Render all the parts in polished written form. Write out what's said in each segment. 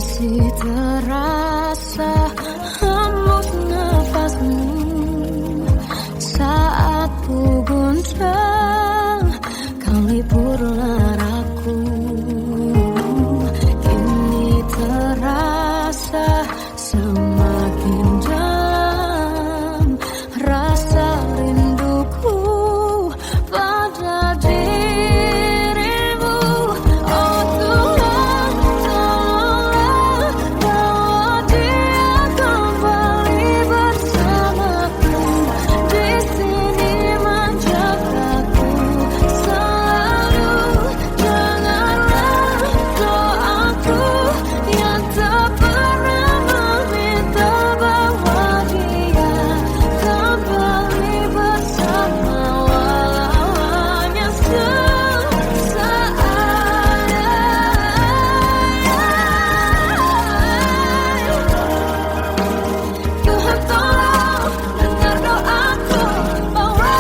Masih terasa hembus nafasmu saat ku guncang kau liburlah aku. Kini terasa semakin dalam rasa rinduku pada dirimu. Oh Tuhan, tolonglah bawa dia kembali bersamaku. Di sini menjagaku selalu. Janganlah doaku yang tak pernah meminta bawa dia kembali bersama, walau hanya sesaat. Tuhan tolong dengar doaku, bawa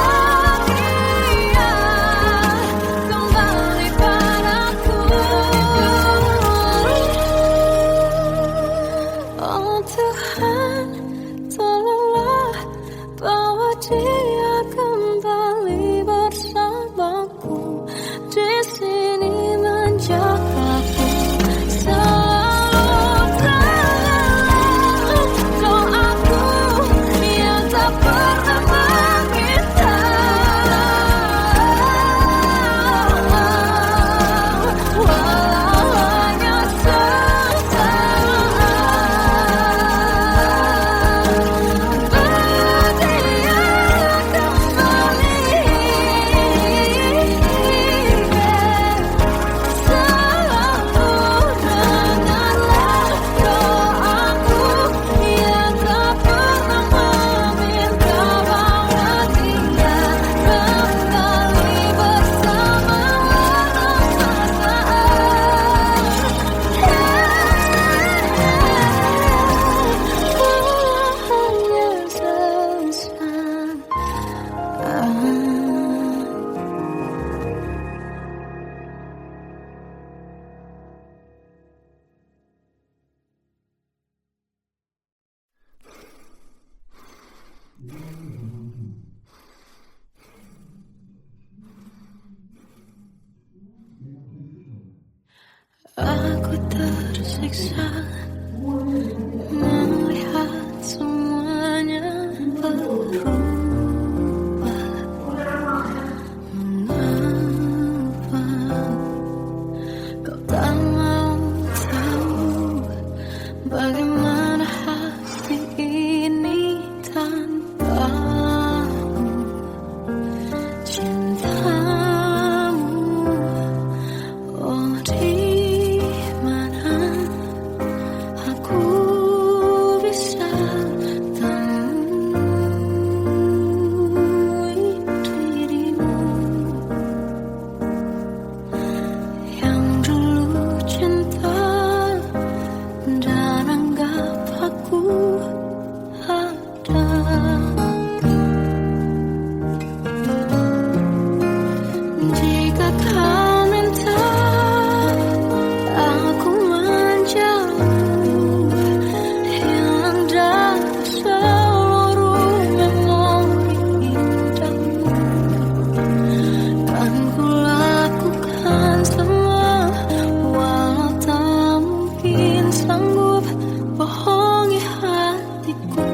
dia kembali padaku. Oh Tuhan, tolonglah bawa dia kembali bersamaku. Di sini menjagaku selalu. Doaku yang tak pernah meminta, walau hanya sesaat. Berdia kembali, selalu dengarlah doaku yang tak pernah meminta bawa dia kembali bersama, walau aku tersiksa melihat semuanya berubah. Mengapa kau tak mau tahu bagaimana hati ini tanpamu? Cintamu, oh di mana aku bisa temui dirimu yang dulu cinta dan anggap aku ada. Jika kau minta aku menjauh, hilang dari seluruh memori indahmu, kan ku lakukan semua, walau tak mungkin sanggup bohongi hatiku.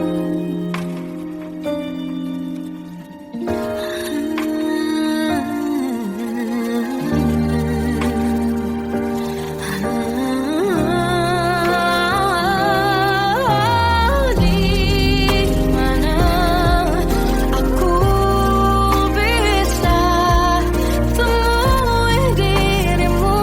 Di mana aku bisa temui dirimu?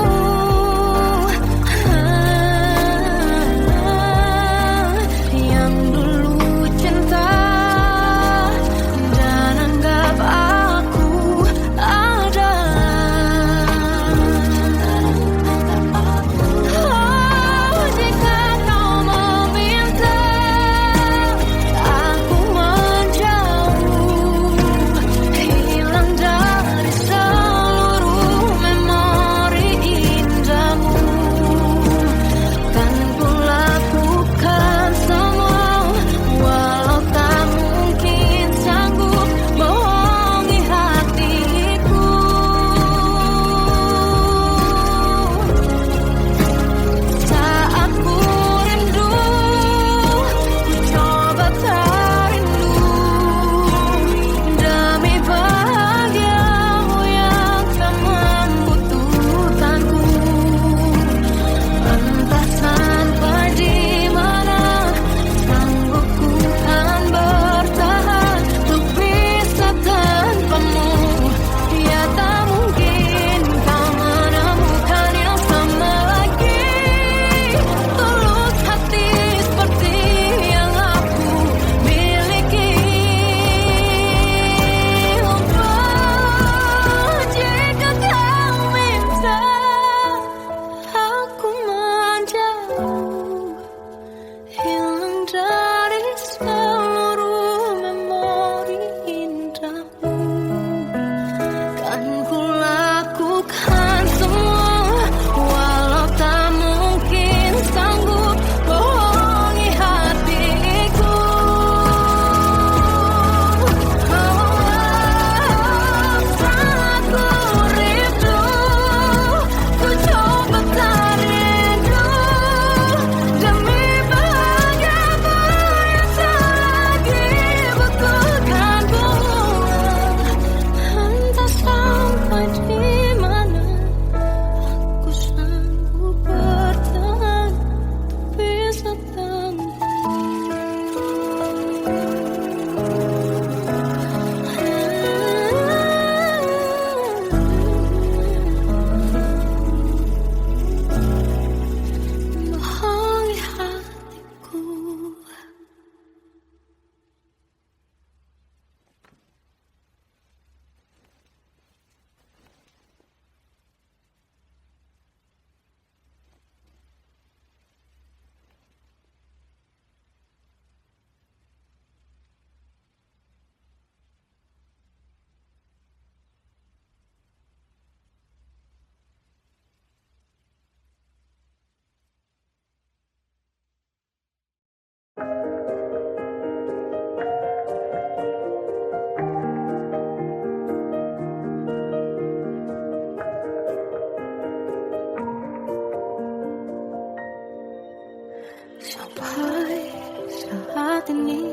Sampai saat ini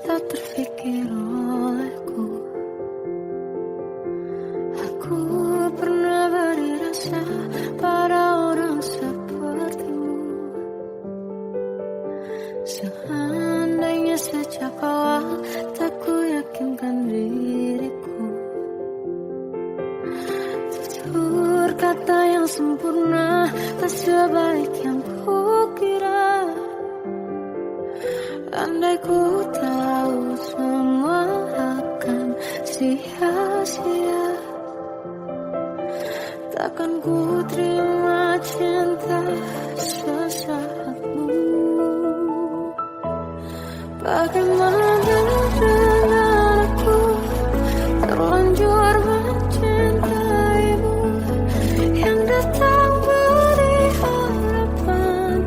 tak terfikir olehku. Aku pernah beri rasa pada orang sepertimu. Seandainya sejak awal tak ku yakinkan diriku. Tutur kata yang sempurna tak sebaik yang kukira. Andai ku tahu semua akan sia-sia, takkan ku terima cinta sesaatmu. Bagaimana dengan aku terlanjur mencintaimu, yang datang beri harapan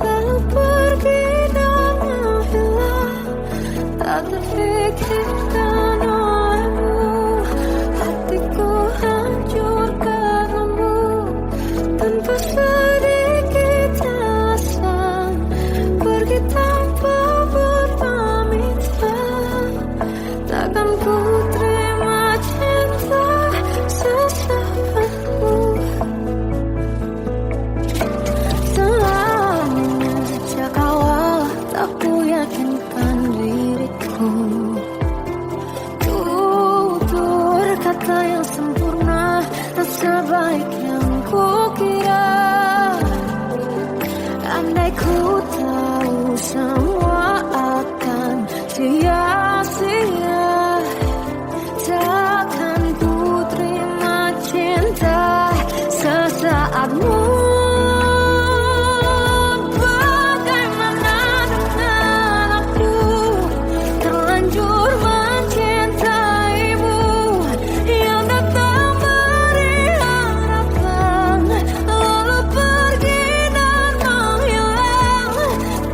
lalu pergi dan menghilang. Tak terfikirkan olehmu, hatiku hancur karenamu. Tanpa sedikit alasan pergi tanpa berpamitan. Takkan ku terima cinta sesaatmu. Sejak awal tak ku yakinkan diriku. Tutur kata yang sempurna tak sebaik yang kukira. Andai ku tahu semua akan sia-sia, takkan ku terima cinta sesaatmu. Bagaimana dengan aku terlanjur mencintaimu, yang datang beri harapan lalu pergi dan menghilang.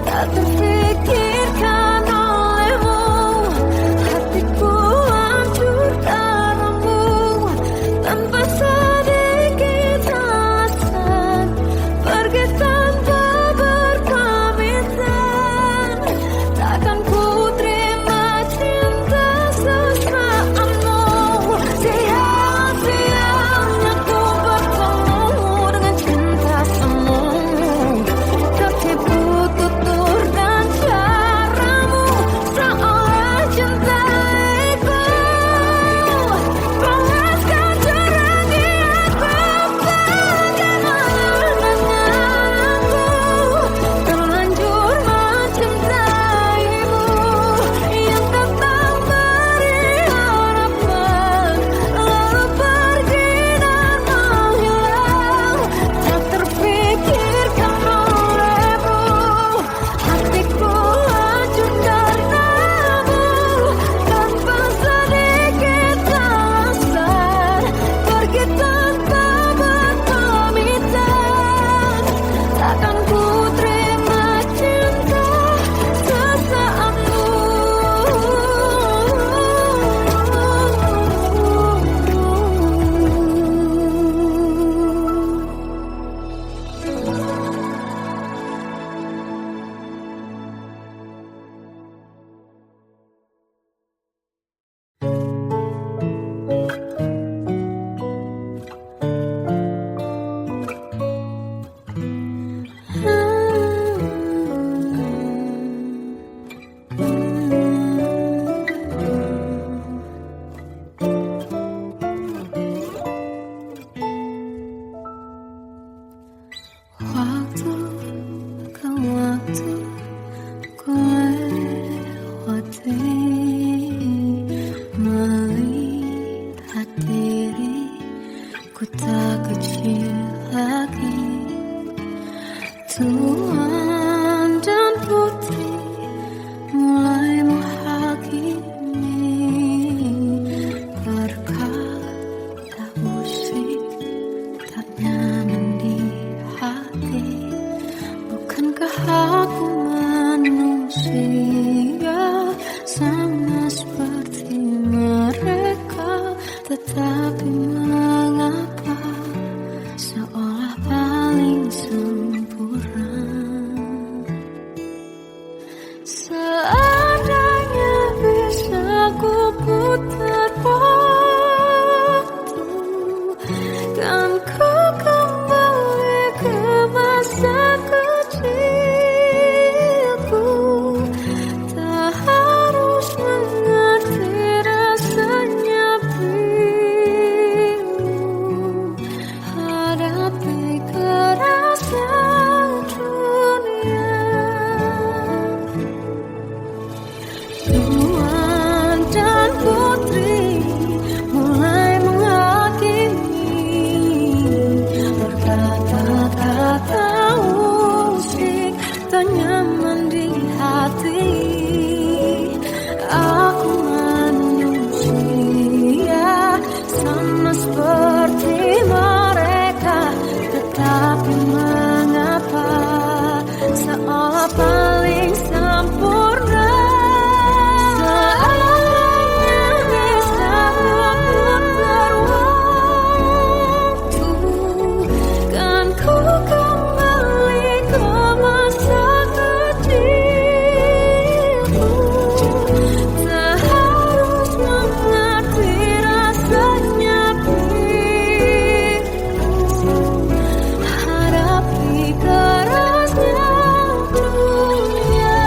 Tak terfikirkan olehmu, hatiku hancur karenamu. Tanpa sedikit alasan pergi tanpa berpamitan. Takkan ku terima cinta sesaatmu. Sia-sianya ku bertemu dengan cinta semu. Tertipu tutur dan caramu, seolah cintaiku panaskan curahi aku. Bagaimana dengan aku terlanjur mencintaimu, yang datang beri harapan lalu pergi dan menghilang. Tak terfikirkan olehmu, hatiku hancur karenamu. Tanpa sedikit alasan pergi tanpa berpamitan. Takkan ku terima cinta sesaatmu. Waktu ke waktu ku lewati, melihat diri ku tak kecil lagi. Tuan dan putri mulai menghakimi. Berkata musik tak nyaman di hati. Bukankah aku manusia sama seperti mereka? Tetapi mengapa seolah paling sempurna? nyaman di hati. Aku manusia sama seperti mereka, tetapi mengapa seolah paling sempurna. Seandainya bisa memutar waktu, kan ku kembali ke masa kecilku. Tak harus mengerti rasanya pilu, hadapi kerasnya dunia.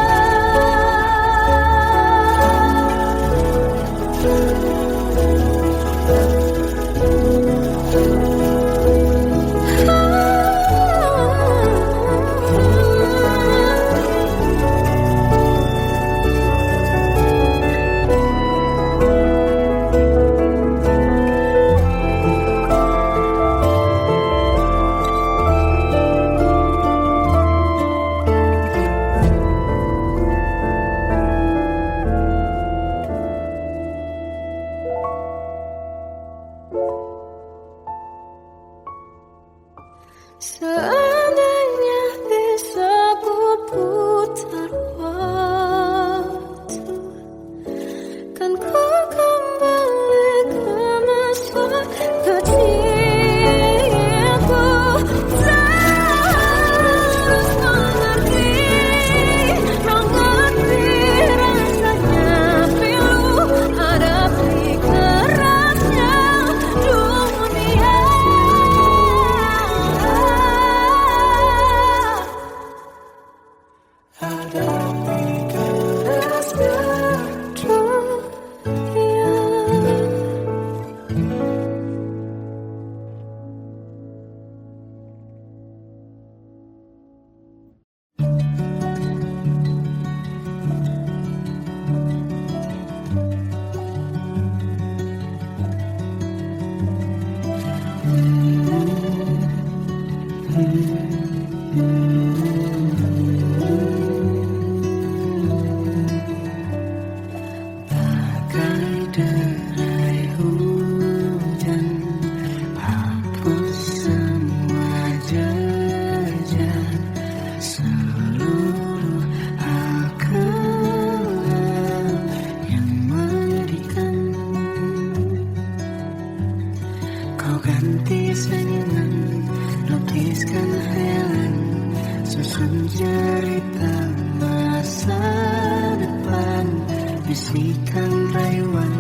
Seandainya bisa putar waktu, kan ku kembali ke masa kecilku. Terus mengerti rasanya pilu, hadapi kerasnya dunia. Hadapi kerasnya dunia. Bagai derai hujan, hapus semua jejak seluruh akal yang menyedihkan. Kau ganti senyuman, lukiskan hayalan, susun cerita masa depan. Bisikan rayuan,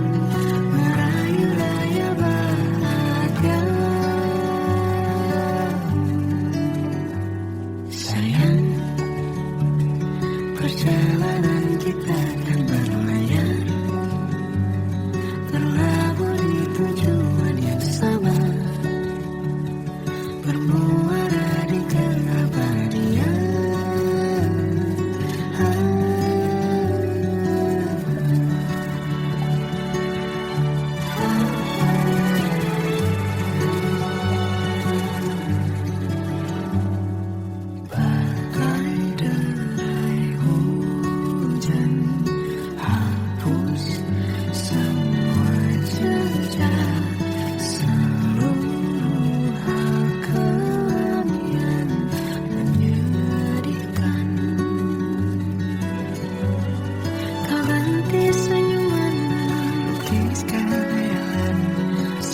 merayu raya bahagia. Sayang, perjalanan kita akan berlayar, berlabuh di tujuan yang sama, bermuara di keabadian.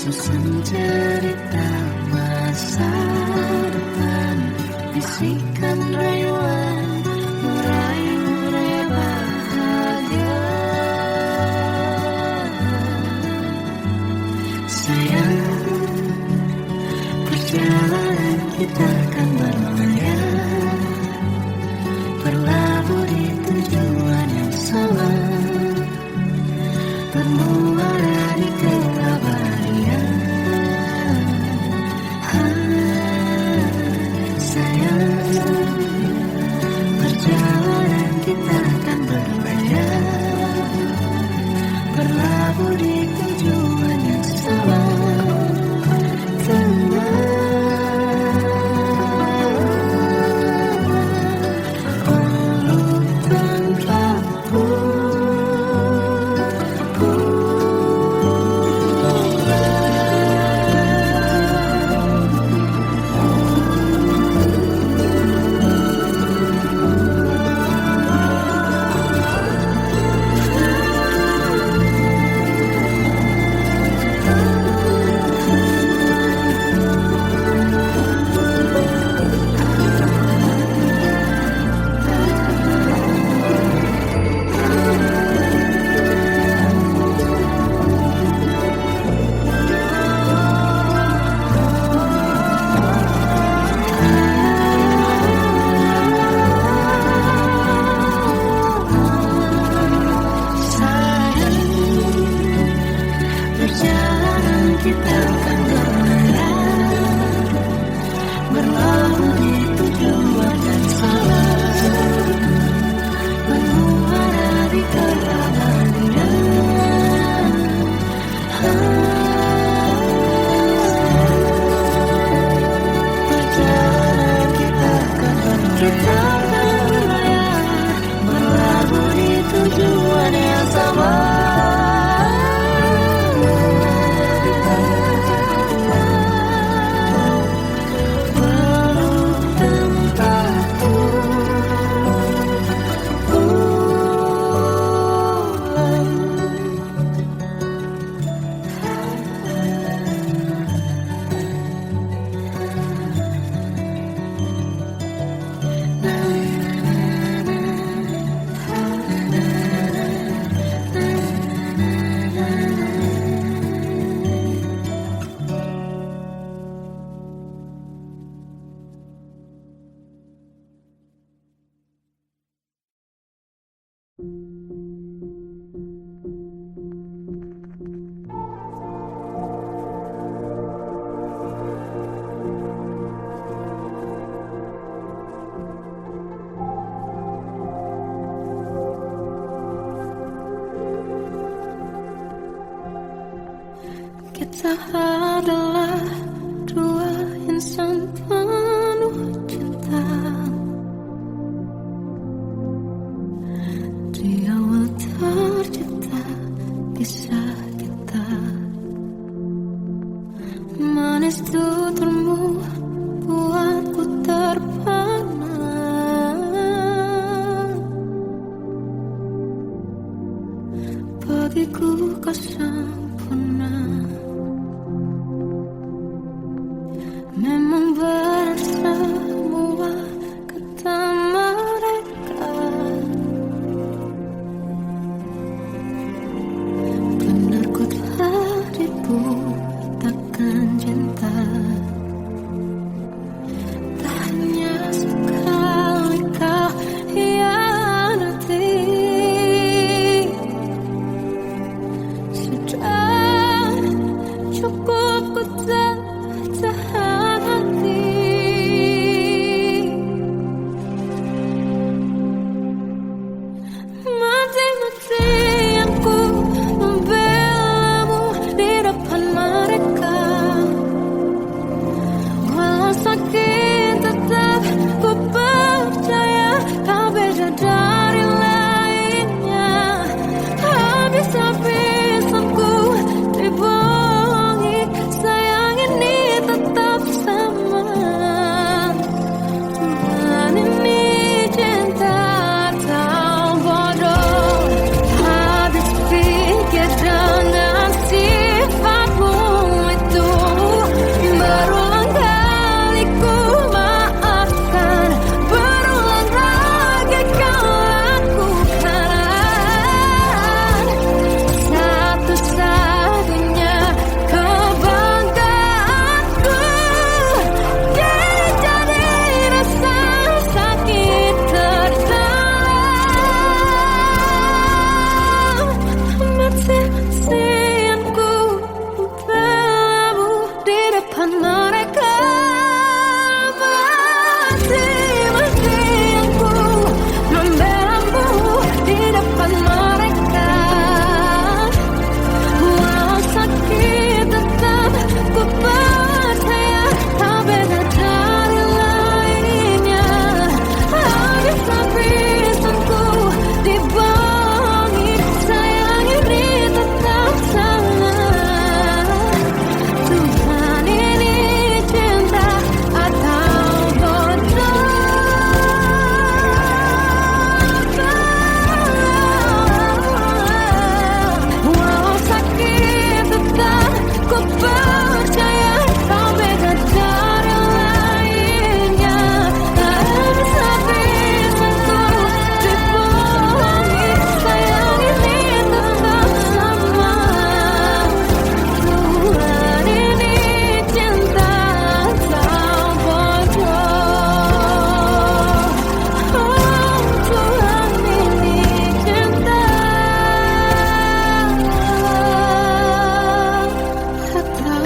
Susun cerita masa depan, bisikan rayuan, merayu raya bahagia. Sayang, perjalanan kita akan berlayar, berlabuh di tujuan yang sama, bermuara di keabadian. Perjalanan kita akan berlayar, berlabuh di tujuan yang sama. Tenang, Kita adalah dua insan penuh cinta. Di awal tercipta kisah kita. Manis tuturmu buatku terpana. Bagiku kau sempurna. Memang berat semua kata mereka. Benar ku telah dibutakan cinta. Tak hanya sekali kau hianati. Sudah cukup ku tahan hati. Mati-matian ku membelamu di depan mereka. Walau sakit tetap ku percaya kau beda dari lainnya. Habis-habisanku dibohongi, sayang ini tetap sama. Tuhan ini cinta atau bodoh. Habis pikir dengan sifatmu itu. Berulang kali ku maafkan, berulang lagi kau lakukan. Satu-satunya kebanggaanku kini jadi rasa sakit terdalam. Mati-matianku membelamu di depan mereka. Mati-matianku membelamu di depan mereka. Walau sakit tetap ku percaya kau beda dari lainnya. Habis-habisanku dibohongi, sayang ini tetap sama. Tuhan ini cinta atau bodoh. Walau sakit tetap ku percaya kau beda dari lainnya. Habis-habisanku dibohongi, sayang ini tetap sama. Tuhan ini cinta atau bodoh. Tuhan ini cinta atau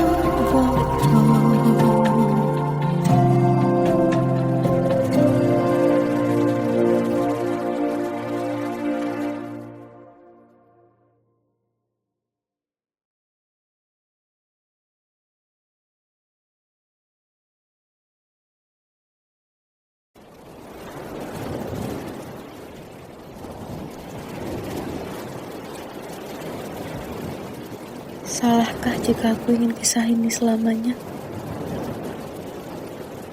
bodoh. Salahkah jika aku ingin kisah ini selamanya?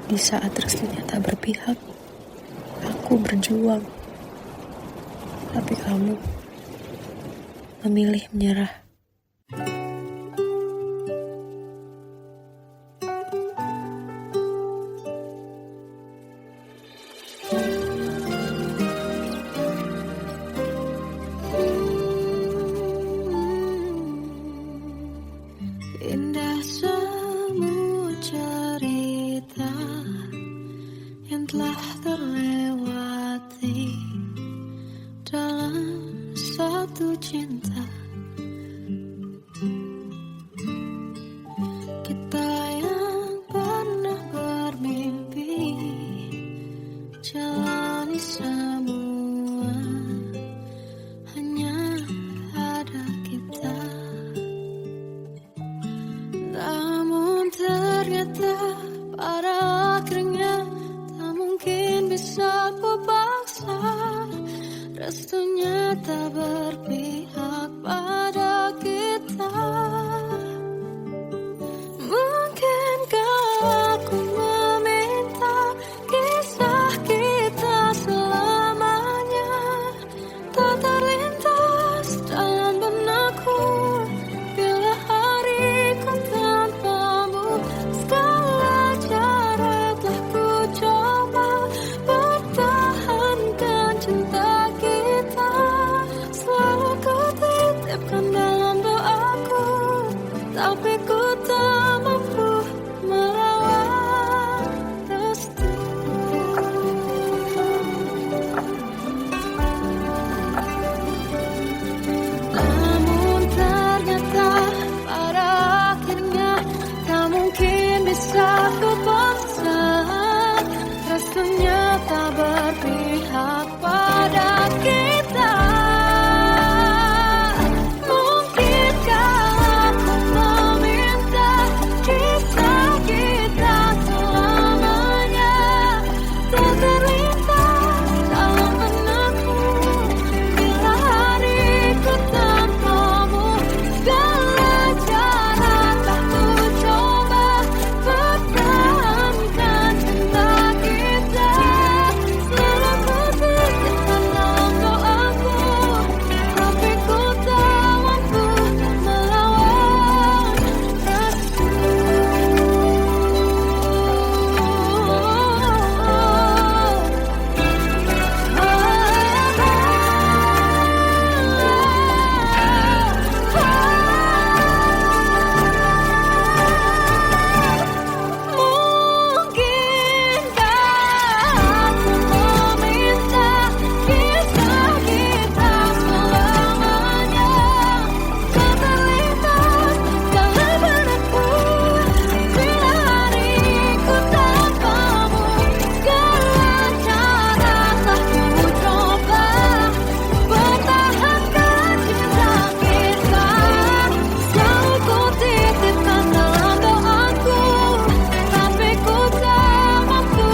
Di saat restunya tak berpihak, aku berjuang. Tapi kamu memilih menyerah. Indah semua cerita yang telah terlewati dalam jatuh cinta. Kita yang pernah bermimpi jalani semua, hanya ada kita. Namun ternyata pada akhirnya tak mungkin bisa ku paksa. Restunya tak berpihak pada kita. Mungkinkah aku meminta kisah kita selamanya tak terlintas dalam benakku bila hariku tanpamu. Segala cara telah ku coba pertahankan cinta kita. Selalu ku titipkan dalam doaku, tapi ku tak mampu merawat restu. Namun ternyata pada akhirnya tak mungkin bisa ku paksa. Restunya tak berpihak pada kita. Mungkinkah aku meminta kisah kita selamanya tak terlintas dalam benakku bila hariku tanpamu. Segala cara tak ku coba pertahankan cinta kita. Selalu ku titipkan dalam doaku, tapi ku tak mampu melawan restu. Mungkinkah aku meminta kisah kita selamanya tak terlintas dalam benakku bila hariku tanpamu. Segala cara telah ku coba pertahankan cinta kita. Selalu ku titipkan dalam doaku, tapi ku tak mampu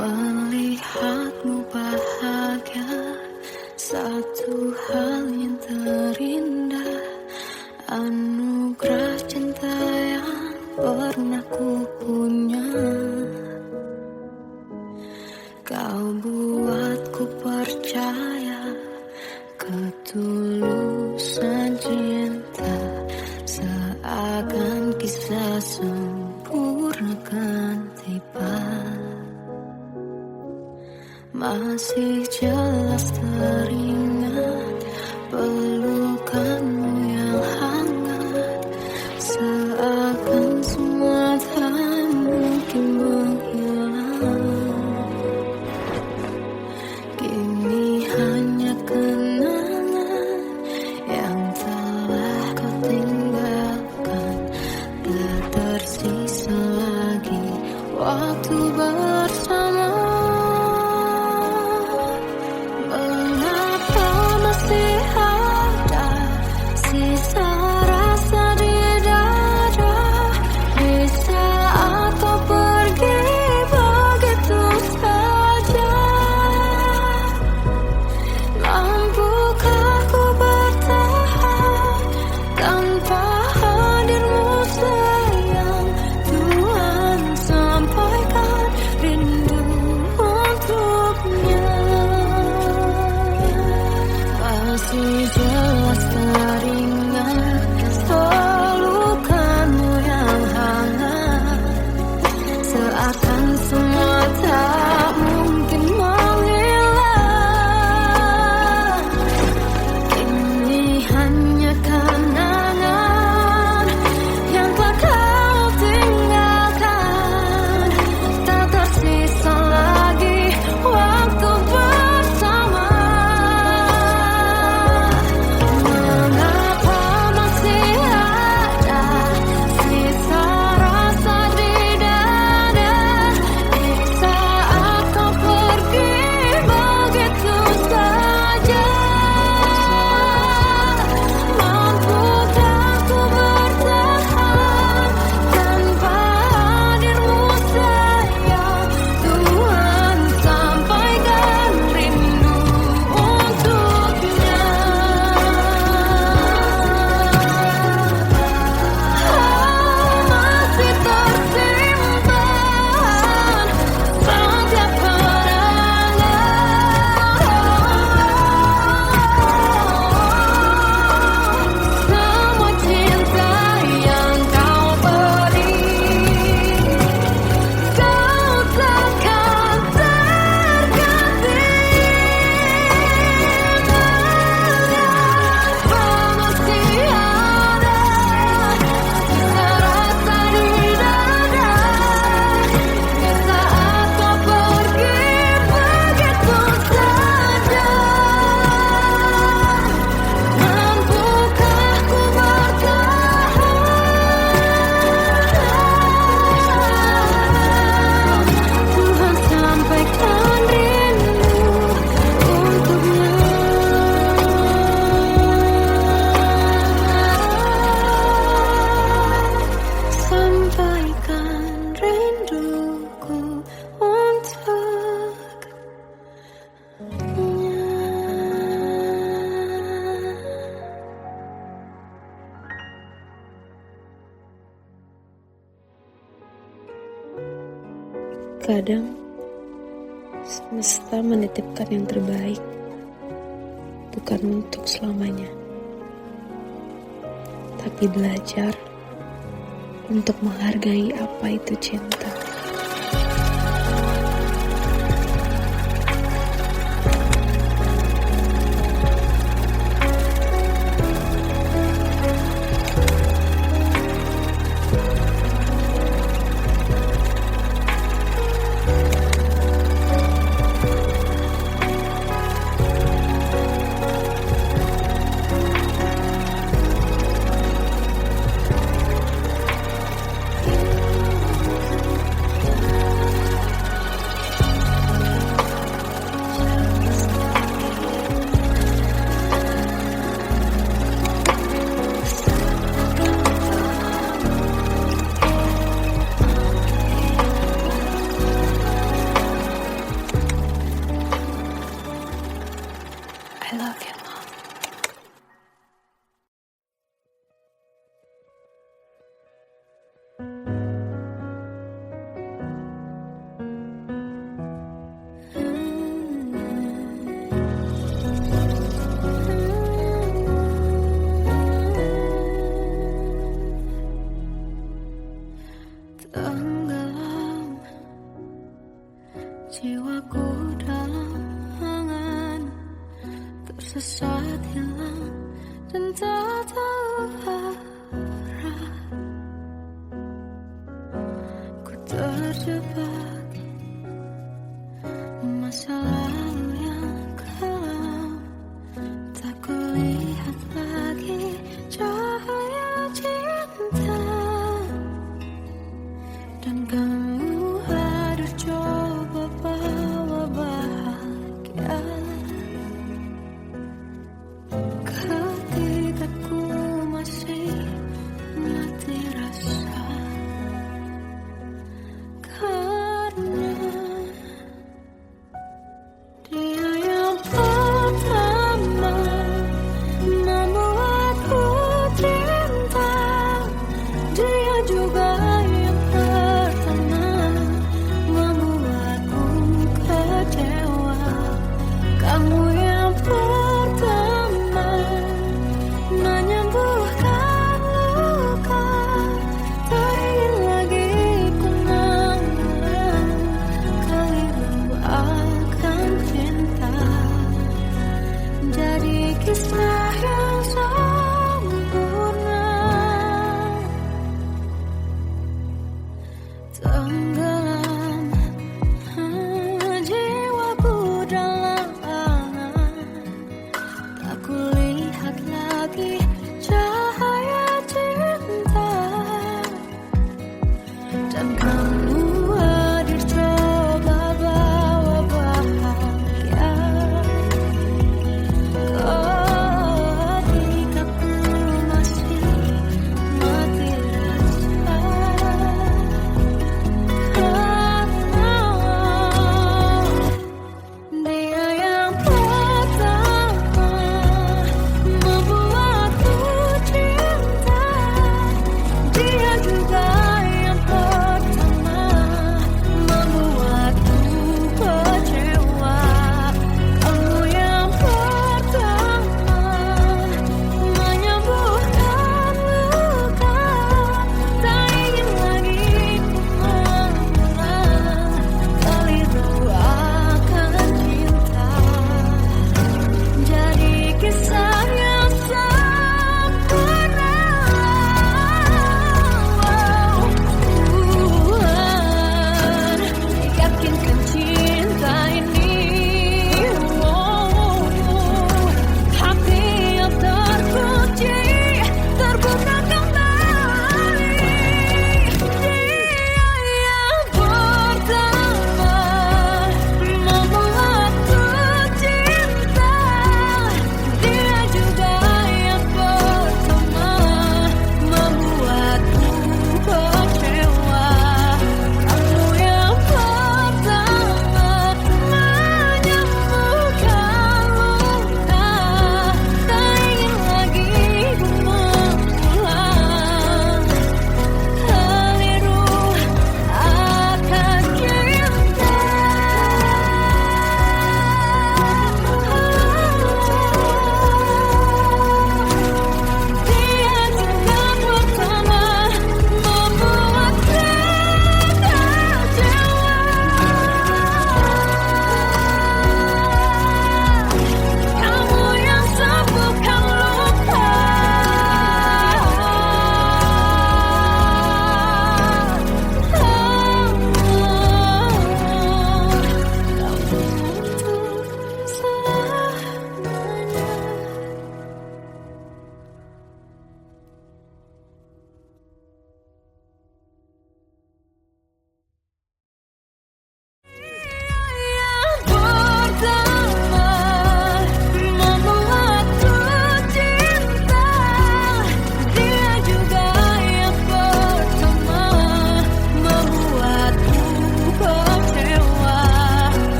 melihatmu bahagia. Satu hal yang terindah, anugerah cinta yang pernah ku punya. Kau buatku percaya ketulusan cinta, seakan kisah sempurna kan tiba. Masih jelas teringat pelukanmu yang hangat, seakan semua tak mungkin menghilang. Kini hanya kenangan yang telah kau tinggalkan, tak tersisa lagi waktu bersama. Mengapa masih ada jelas teringat pelukanmu yang hangat, seakan semua tak mungkin menghilang. Ini hanya kenangan yang telah kau tinggalkan, tak tersisa lagi waktu bersama. Mengapa masih ada sisa rasa di dada di saat kau pergi begitu saja? Mampukah ku bertahan tanpa hadirmu sayang? Tuhan, sampaikan rindu untuknya. Masih tersimpan setiap kenangan, semua cinta yang kau beri. Kau takkan terganti. Mengapa masih ada sisa rasa di dada di saat kau pergi begitu saja? Mampukah ku bertahan? Tuhan, sampaikan rindu untuknya. Sampaikan rinduku untuknya. Kadang semesta menitipkan yang terbaik, bukan untuk selamanya, tapi belajar untuk menghargai apa itu cinta.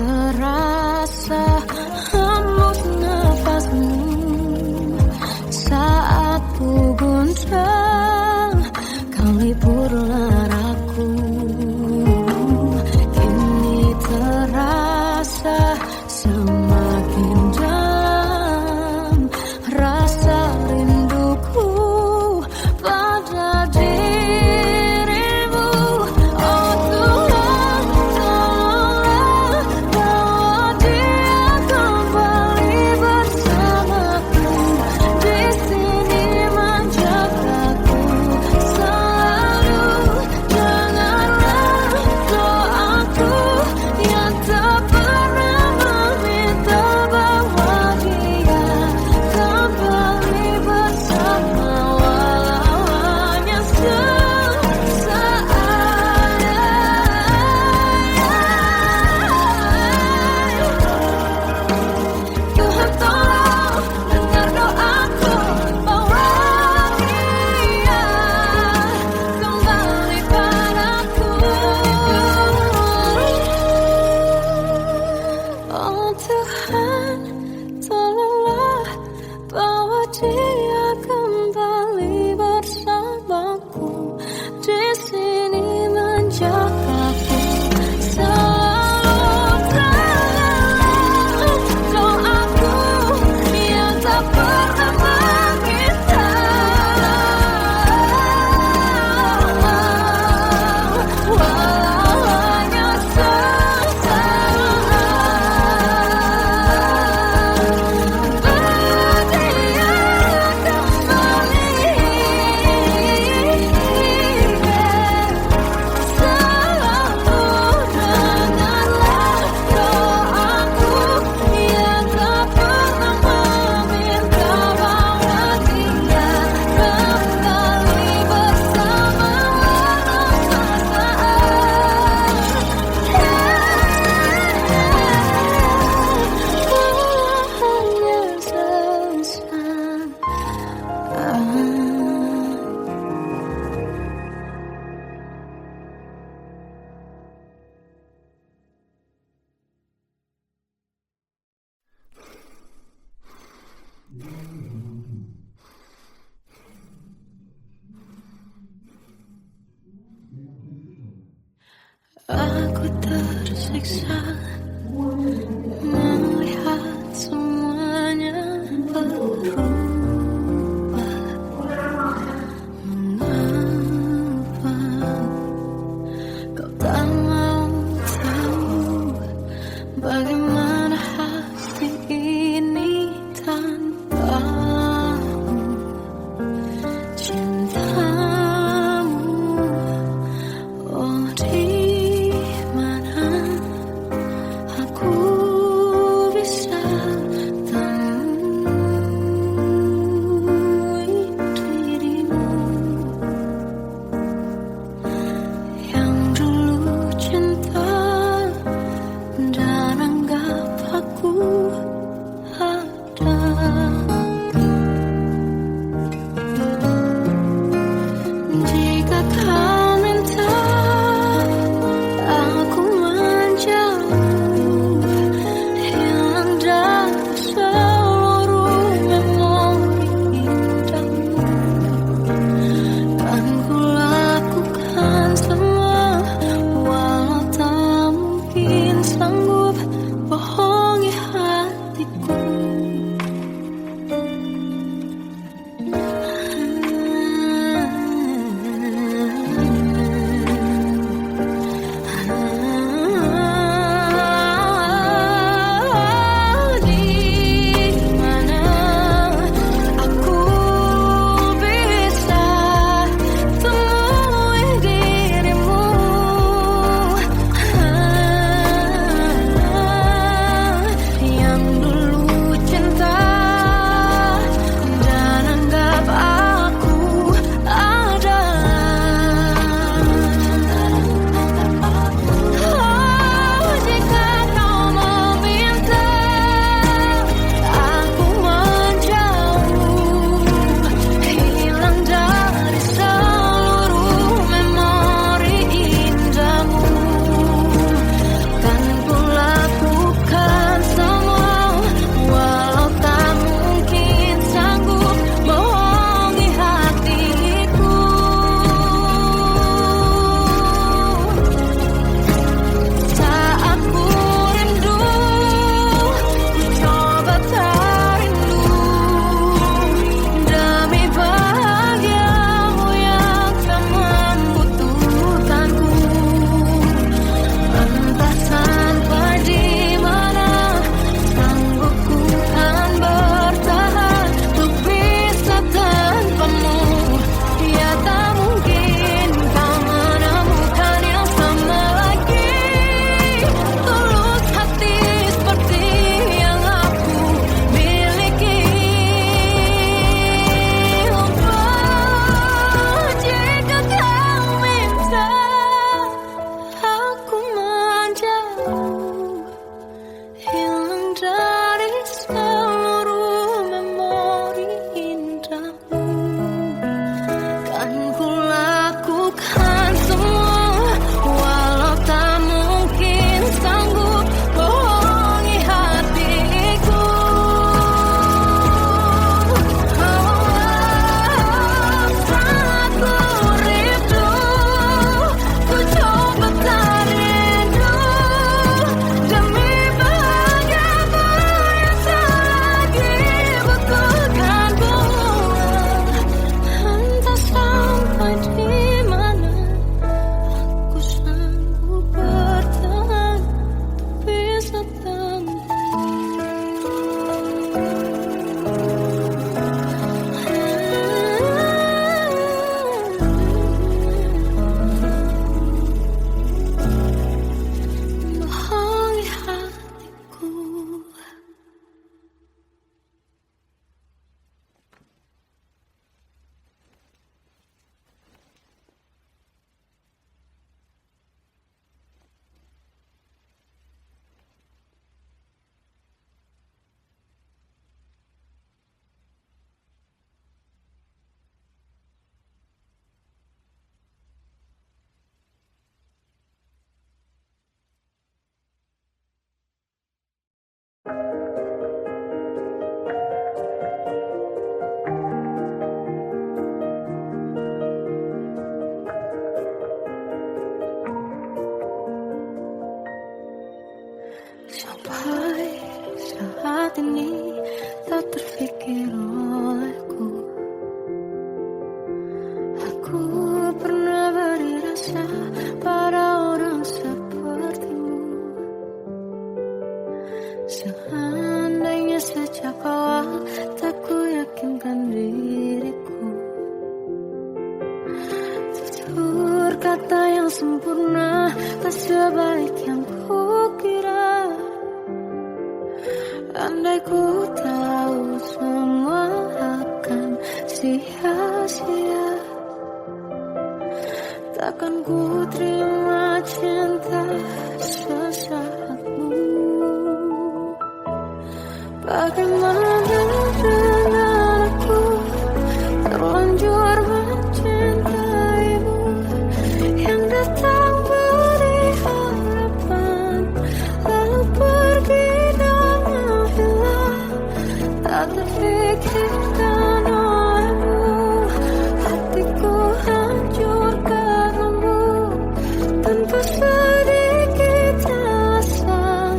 terasa hembus nafasmu saat ku guncang, kau liburlah aku. Kini terasa semakin dalam rasa rinduku pada dirimu. Oh Tuhan, tolonglah bawa dia kembali bersamaku. Di sini menjagaku selalu. Janganlah doaku yang tak pernah meminta bawa dia kembali bersama, walau hanya sesaat. Tuhan tolong dengar doaku, bawa dia kembali padaku. Oh Tuhan, tolonglah bawa dia kembali bersamaku. Di sini menjagaku selalu. Doaku yang tak pernah meminta, walau hanya sesaat. Berdia kembali, selalu dengarlah doaku yang tak pernah meminta bawa dia kembali bersama, walau hanya sesaat. Aku tersiksa melihat semuanya berubah. Mengapa kau tak mau tahu bagaimana hati ini tanpamu? Cintamu, oh di mana aku bisa temui dirimu yang dulu cinta dan anggap saat ini tak terfikir olehku. Aku pernah beri rasa pada orang sepertimu. Seandainya sejak awal tak ku yakinkan diriku. Tutur kata yang sempurna tak sebaik yang kukira. Andai ku tahu semua akan sia-sia, takkan ku terima cinta sesaatmu. Bagaimana dengan aku terlanjur mencintaimu, yang datang beri harapan lalu pergi dan menghilang, tak terfikirkan olehmu. Hatiku hancur karenamu tanpa sedikit alasan,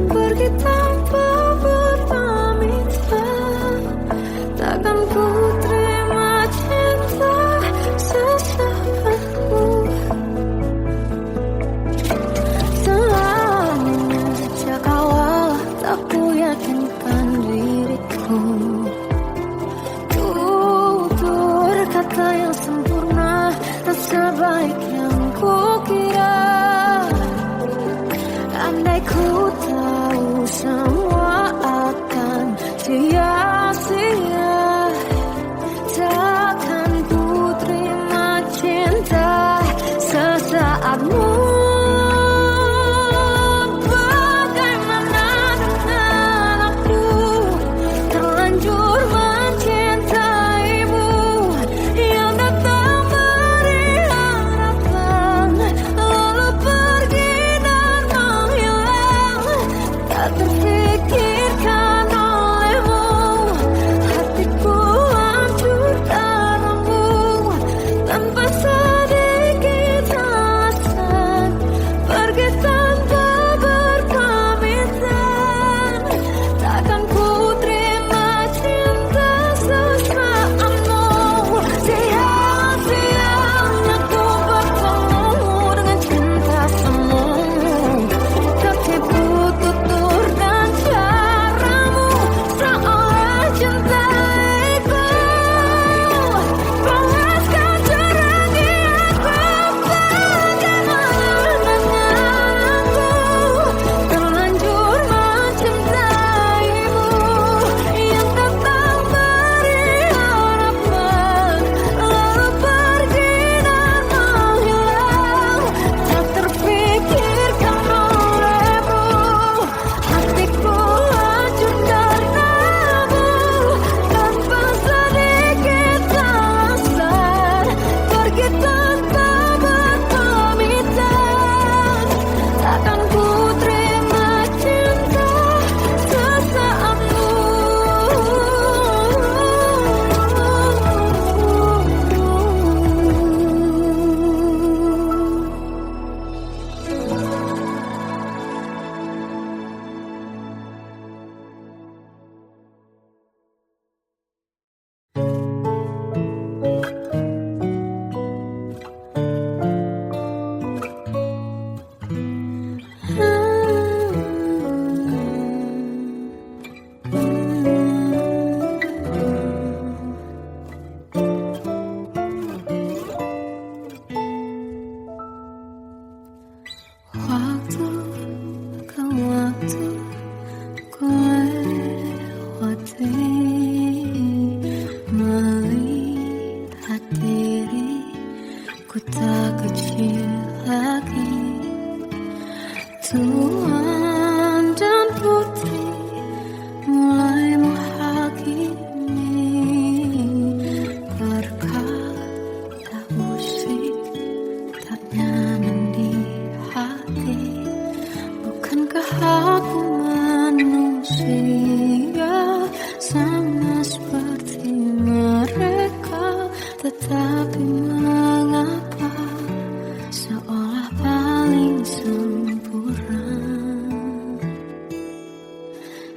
pergi tanpa berpamitan.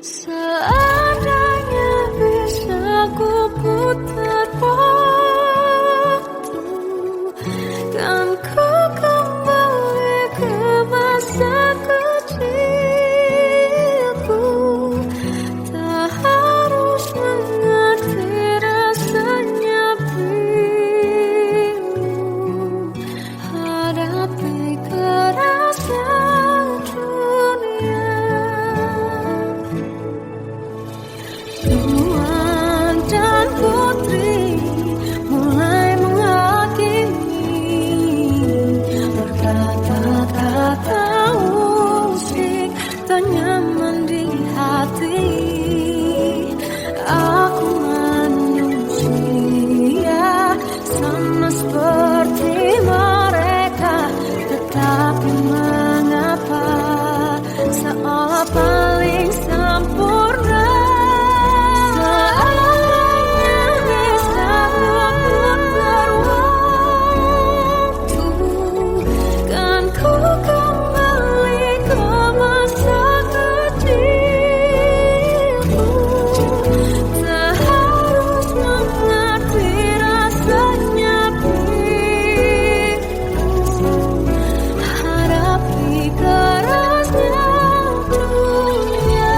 Seandainya bisa ku putar waktu, kan ku kembali ke masa kecilku. Tak harus mengerti rasanya pilu, hadapi kerasnya dunia. Tuan dan putri mulai menghakimi, berkata-kata usik tak nyaman di hati. Aku manusia sama seperti mereka, tetapi mengapa seolah paling sempurna. Seandainya bisa memutar waktu, kan ku kembali ke masa kecilku. Tak harus mengerti rasanya pilu, hadapi kerasnya dunia.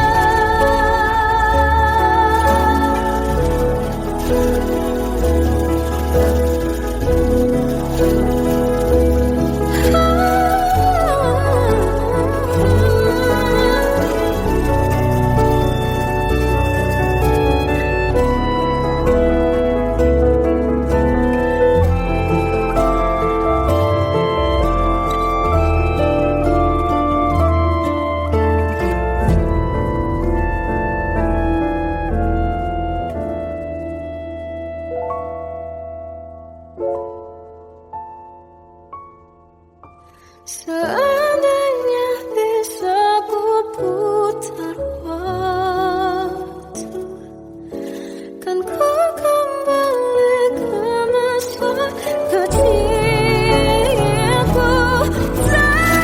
Seandainya bisa ku putar waktu, kan ku kembali ke masa kecilku.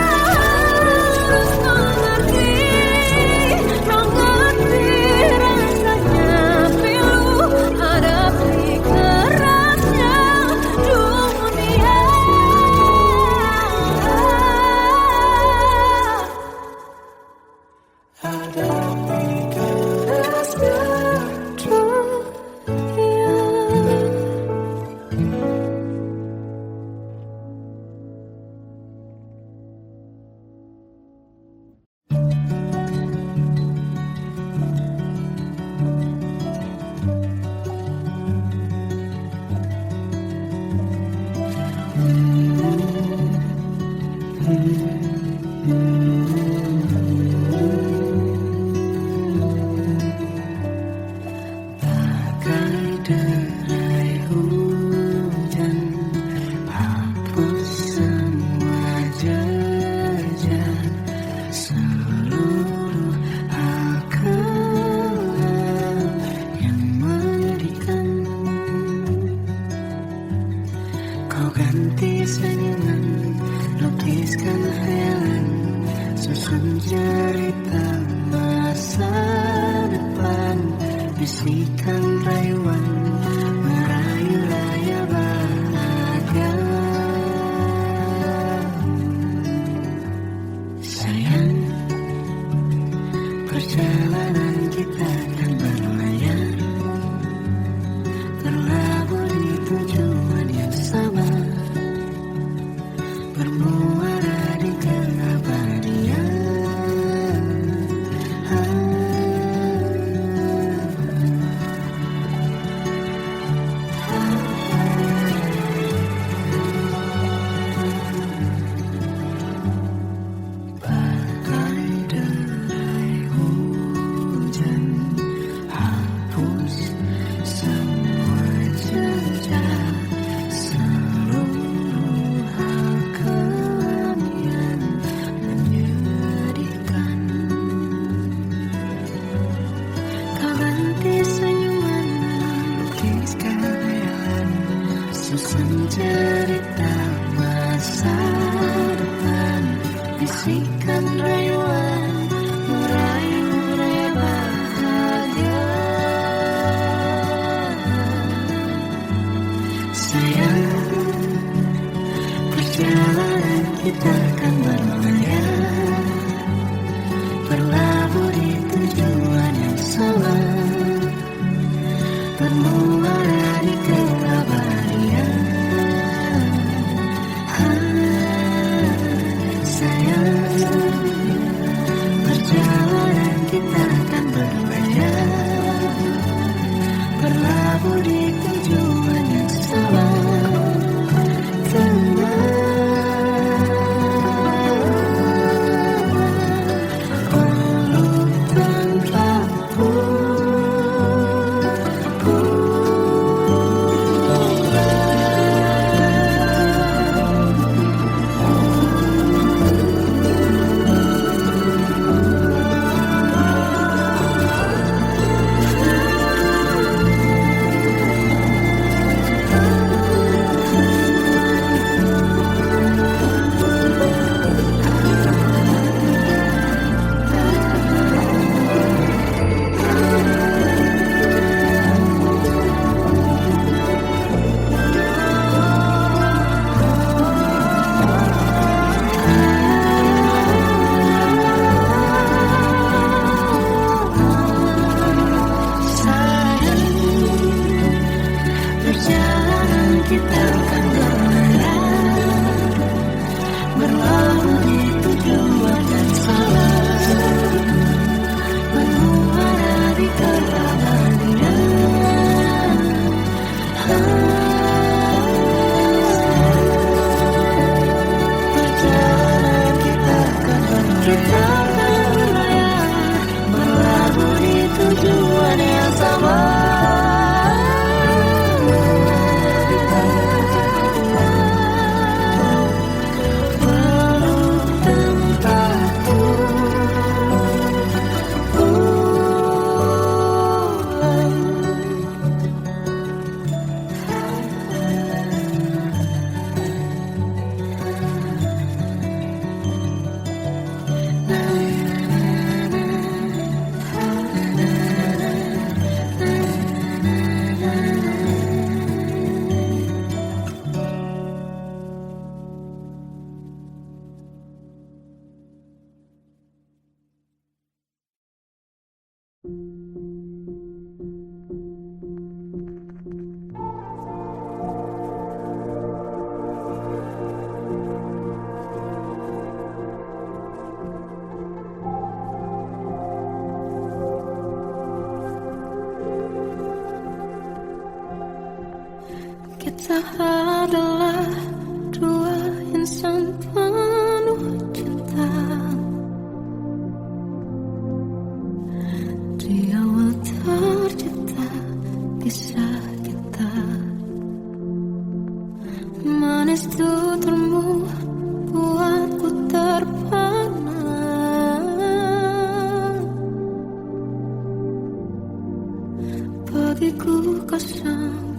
Terus mengerti rasanya pilu, hadapi kerasnya dunia. Hadapi kerasnya dunia. Bagai derai hujan, hapus semua jejak seluruh akal yang menyedihkan. Kau ganti senyuman, lukiskan hayalan, susun cerita masa depan. Bisikan rayuan, merayu raya bahagia. Sayang, perjalanan kita akan berlayar, terlabur di tujuan yang sama, bermuara di keabadian. Bagai derai hujan, Kita adalah dua insan penuh cinta. Di awal tercipta kisah kita, manis tuturmu buatku terpana. Bagiku kau sang